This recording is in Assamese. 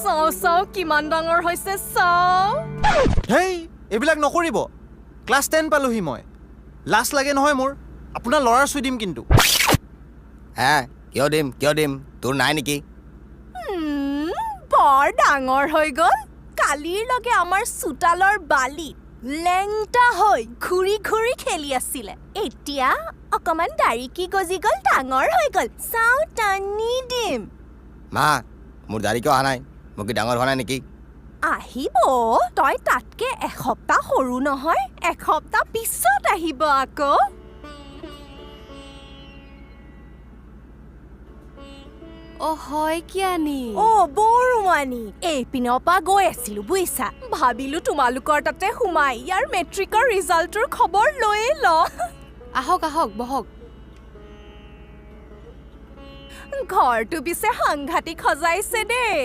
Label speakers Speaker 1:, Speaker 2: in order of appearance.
Speaker 1: চাও কিমান ডাঙৰ হৈছে চাও
Speaker 2: হেই এইবিলাক নকৰিব ক্লাছ 10 পালোহি মই লাজ লাগে নহয় মোৰ আপোনাৰ ল'ৰাৰ চুই দিম কিন্তু
Speaker 3: হে কিয় দিম তোৰ নাই নেকি
Speaker 1: বৰ ডাঙৰ হৈ গ'ল কালিৰ লগে আমাৰ চোতালৰ বালি লেংটা হৈ ঘূৰি ঘূৰি খেলি আছিলে এতিয়া অকমান দাড়ি গজি গ'ল ডাঙৰ হৈ গ'ল চাও টানি দিম
Speaker 3: মা মোৰ দাড়ি কিয় অহা নাই মোক কি ডাঙৰ হোৱা নাই নেকি
Speaker 1: আহিব তই তাতকে এসপ্তাহ সৰু নহয় এসপ্তাহ পিছত আহিব আকৌ
Speaker 4: অ হয় কিয়ানি
Speaker 1: বৰুৱানী এইপিনৰ পৰা গৈ আছিলো বুইছা ভাবিলো তোমালোকৰ তাতে সোমাই ইয়াৰ মেট্ৰিকৰ ৰিজাল্টৰ খবৰ লৈয়ে ল
Speaker 4: আহক বহক
Speaker 1: ঘৰটো পিছে সাংঘাতিক সজাইছে দেই